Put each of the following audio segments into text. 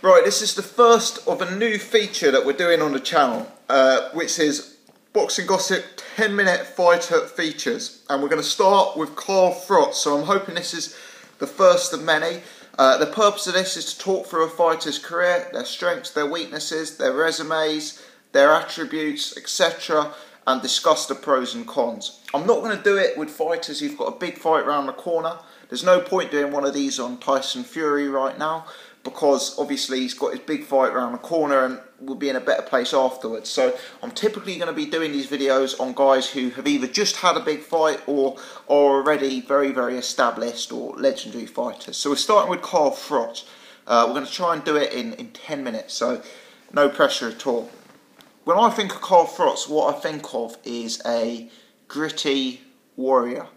Right, this is the first of a new feature that we're doing on the channel, which is Boxing Gossip 10-minute fighter features. And we're going to start with Carl Froch, so I'm hoping this is the first of many. The purpose of this is to talk through a fighter's career, their strengths, their weaknesses, their resumes, their attributes, etc. and discuss the pros and cons. I'm not going to do it with fighters who've got a big fight around the corner. There's no point doing one of these on Tyson Fury right now, because obviously he's got his big fight around the corner and will be in a better place afterwards. So I'm typically going to be doing these videos on guys who have either just had a big fight or are already very, very established or legendary fighters. So we're starting with Carl Froch. We're going to try and do it in 10 minutes, so no pressure at all. When I think of Carl Froch, what I think of is a gritty warrior.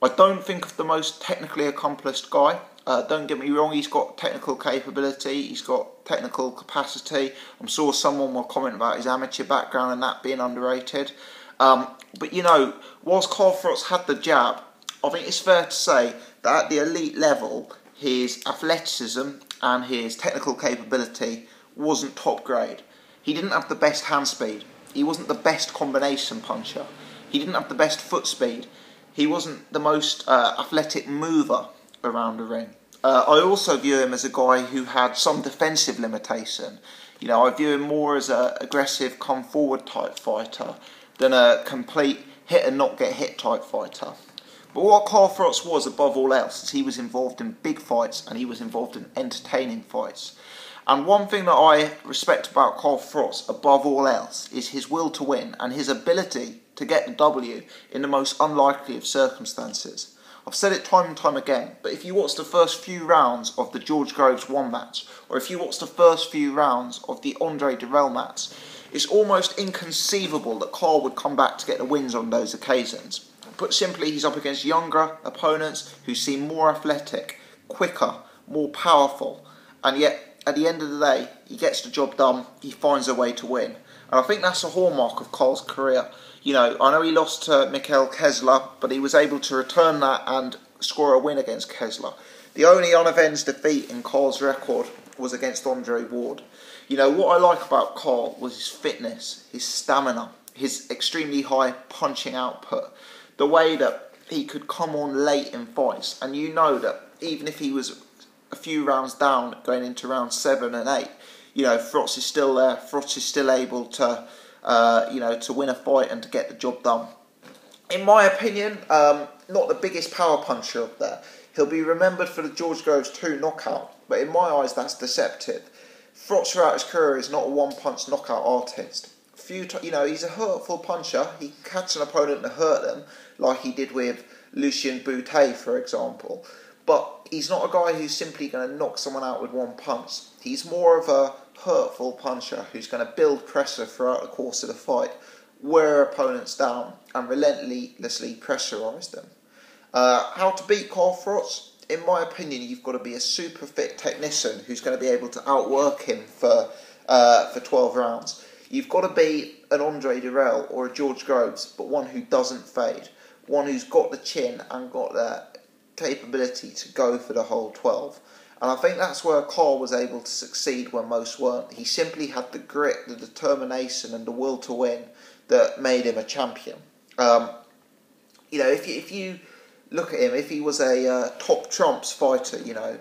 I don't think of the most technically accomplished guy. Don't get me wrong, he's got technical capability, he's got technical capacity. I'm sure someone will comment about his amateur background and that being underrated. But you know, whilst Carl Froch had the jab, I think it's fair to say that at the elite level, his athleticism and his technical capability wasn't top grade. He didn't have the best hand speed. He wasn't the best combination puncher. He didn't have the best foot speed. He wasn't the most athletic mover around the ring. I also view him as a guy who had some defensive limitation. You know, I view him more as an aggressive, come forward type fighter than a complete hit and not get hit type fighter. But what Carl Froch was above all else is he was involved in big fights and he was involved in entertaining fights. And one thing that I respect about Carl Froch above all else is his will to win and his ability to get the W in the most unlikely of circumstances. I've said it time and time again, but if you watch the first few rounds of the George Groves 1 match, or if you watch the first few rounds of the Andre Dirrell match, it's almost inconceivable that Carl would come back to get the wins on those occasions. Put simply, he's up against younger opponents who seem more athletic, quicker, more powerful, and yet at the end of the day, he gets the job done, he finds a way to win. And I think that's a hallmark of Carl's career. You know, I know he lost to Mikhail Kessler, but he was able to return that and score a win against Kessler. The only unavenged defeat in Carl's record was against Andre Ward. You know, what I like about Carl was his fitness, his stamina, his extremely high punching output, the way that he could come on late in fights, and you know that even if he was a few rounds down going into round 7 and 8, you know, Froch is still there. Froch is still able to, you know, to win a fight and to get the job done. In my opinion, not the biggest power puncher up there. He'll be remembered for the George Groves 2 knockout, but in my eyes, that's deceptive. Froch throughout his career is not a one-punch knockout artist. You know, he's a hurtful puncher. He can catch an opponent and hurt them, like he did with Lucien Boutet, for example. But he's not a guy who's simply going to knock someone out with one punch. He's more of a hurtful puncher who's going to build pressure throughout the course of the fight, wear opponents down and relentlessly pressurise them. How to beat Carl Froch? In my opinion, you've got to be a super fit technician who's going to be able to outwork him for 12 rounds. You've got to be an Andre Dirrell or a George Groves, but one who doesn't fade, one who's got the chin and got the capability to go for the whole 12. And I think that's where Carl was able to succeed when most weren't. He simply had the grit, the determination and the will to win that made him a champion. You know, if you look at him, if he was a top trumps fighter, you know,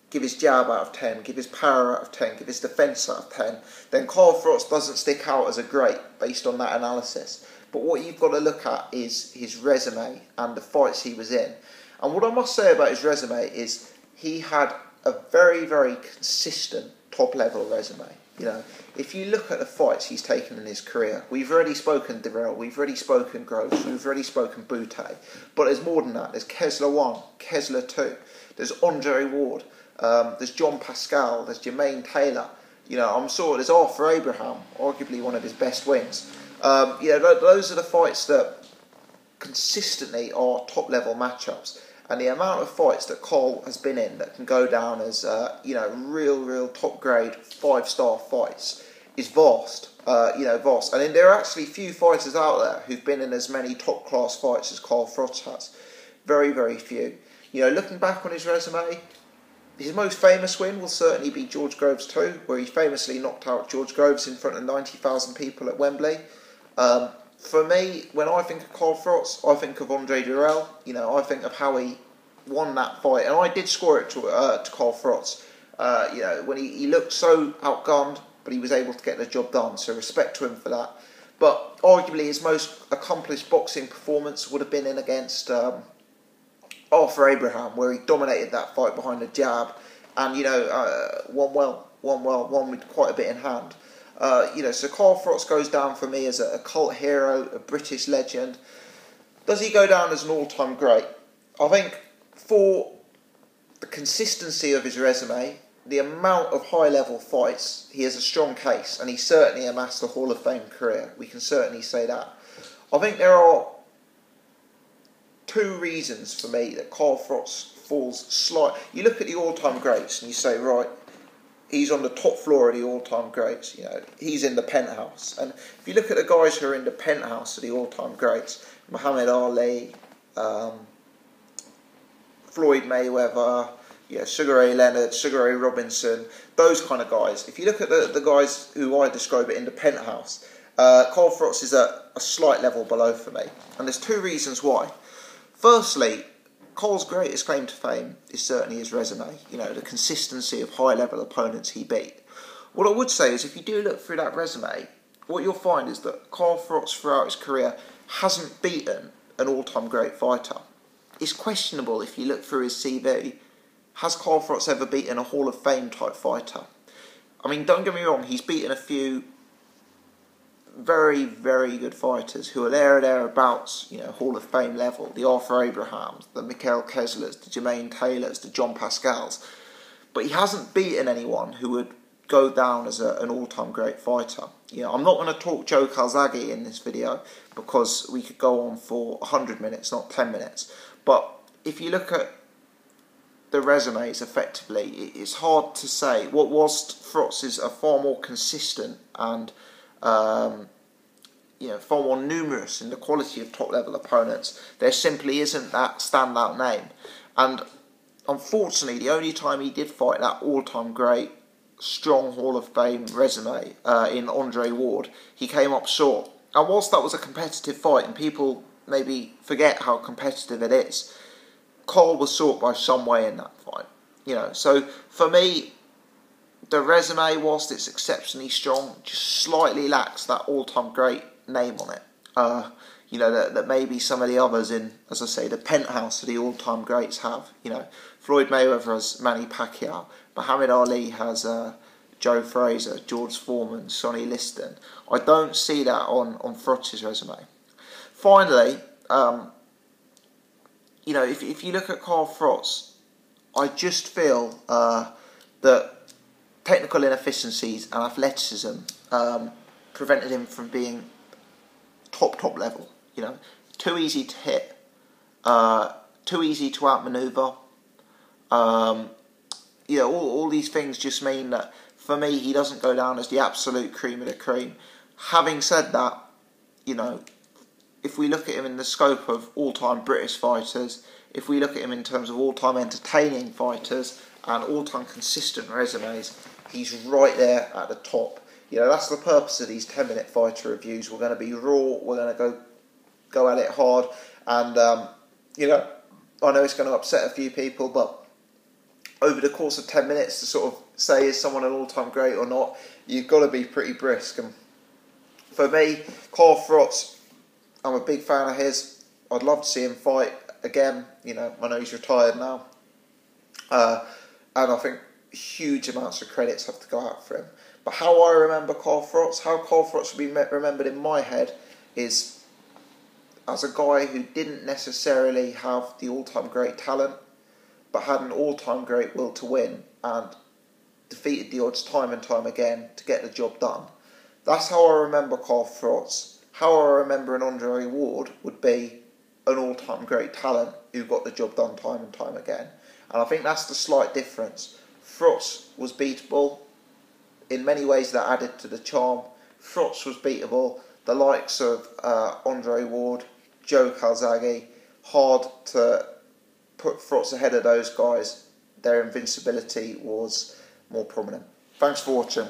give his jab out of 10, give his power out of 10, give his defence out of 10, then Carl Froch doesn't stick out as a great based on that analysis. But what you've got to look at is his resume and the fights he was in. And what I must say about his resume is he had a very, very consistent top-level resume. You know, if you look at the fights he's taken in his career, we've already spoken Dirrell, we've already spoken Groves, we've already spoken Boutet, but there's more than that. There's Kessler 1, Kessler 2, there's Andre Ward, there's John Pascal, there's Jermaine Taylor. You know, I'm sure there's Arthur Abraham, arguably one of his best wins. You know, those are the fights that consistently are top-level matchups. And the amount of fights that Carl has been in that can go down as, you know, real top-grade 5-star fights is vast. You know, vast. And there are actually few fighters out there who've been in as many top-class fights as Carl Froch has. Very, very few. You know, looking back on his resume, his most famous win will certainly be George Groves 2, where he famously knocked out George Groves in front of 90,000 people at Wembley. For me, when I think of Carl Froch, I think of Andre Durrell. You know, I think of how he won that fight, and I did score it to Carl Froch. You know, when he looked so outgunned, but he was able to get the job done. So respect to him for that. But arguably, his most accomplished boxing performance would have been in against Arthur Abraham, where he dominated that fight behind the jab, and you know, won with quite a bit in hand. You know, so Carl Froch goes down for me as a cult hero, a British legend. Does he go down as an all-time great? I think for the consistency of his resume, the amount of high-level fights, he has a strong case, and he certainly amassed a Hall of Fame career. We can certainly say that. I think there are two reasons for me that Carl Froch falls slight. You look at the all-time greats and you say, right, he's on the top floor of the all-time greats. You know, he's in the penthouse. And if you look at the guys who are in the penthouse of the all-time greats, Muhammad Ali, Floyd Mayweather, yeah, Sugar Ray Leonard, Sugar Ray Robinson, those kind of guys. If you look at the guys who I describe it in the penthouse, Carl Froch is a slight level below for me. And there's two reasons why. Firstly, Carl's greatest claim to fame is certainly his resume. You know, the consistency of high-level opponents he beat. What I would say is, if you do look through that resume, what you'll find is that Carl Froch throughout his career hasn't beaten an all-time great fighter. It's questionable if you look through his CV. Has Carl Froch ever beaten a Hall of Fame type fighter? I mean, don't get me wrong, he's beaten a few very, very good fighters who are there or thereabouts, you know, Hall of Fame level. The Arthur Abrahams, the Mikael Kesslers, the Jermaine Taylors, the John Pascals. But he hasn't beaten anyone who would go down as an all-time great fighter. You know, I'm not going to talk Joe Calzaghe in this video because we could go on for 100 minutes, not 10 minutes. But if you look at the resumes effectively, it's hard to say. Whilst Froch is a far more consistent and you know, far more numerous in the quality of top-level opponents, there simply isn't that standout name. And unfortunately, the only time he did fight that all-time great, strong Hall of Fame resume in Andre Ward, he came up short. And whilst that was a competitive fight, and people maybe forget how competitive it is, Carl was short by some way in that fight. You know, so for me, the resume, whilst it's exceptionally strong, just slightly lacks that all-time great name on it. You know, that maybe some of the others in, as I say, the penthouse of the all-time greats have. You know, Floyd Mayweather has Manny Pacquiao, Muhammad Ali has Joe Frazier, George Foreman, Sonny Liston. I don't see that on Froch's resume. Finally, you know, if you look at Carl Froch, I just feel that technical inefficiencies and athleticism prevented him from being top level. You know, too easy to hit, too easy to outmaneuver. You know, all these things just mean that for me he doesn't go down as the absolute cream of the cream. Having said that, you know, if we look at him in the scope of all-time British fighters, if we look at him in terms of all-time entertaining fighters and all-time consistent resumes, he's right there at the top. You know, that's the purpose of these 10-minute fighter reviews. We're going to be raw, we're going to go at it hard, and, you know, I know it's going to upset a few people, but over the course of 10 minutes to sort of say, is someone an all-time great or not, you've got to be pretty brisk. And for me, Carl Froch, I'm a big fan of his. I'd love to see him fight again. You know, I know he's retired now. And I think huge amounts of credits have to go out for him. But how I remember Carl Froch, how Carl Froch will be remembered in my head is as a guy who didn't necessarily have the all-time great talent, but had an all-time great will to win and defeated the odds time and time again to get the job done. That's how I remember Carl Froch. How I remember an Andre Ward would be an all-time great talent who got the job done time and time again. And I think that's the slight difference. Froch was beatable. In many ways that added to the charm. Froch was beatable. The likes of Andre Ward, Joe Calzaghe, hard to put Froch ahead of those guys their invincibility was more prominent. Thanks for watching.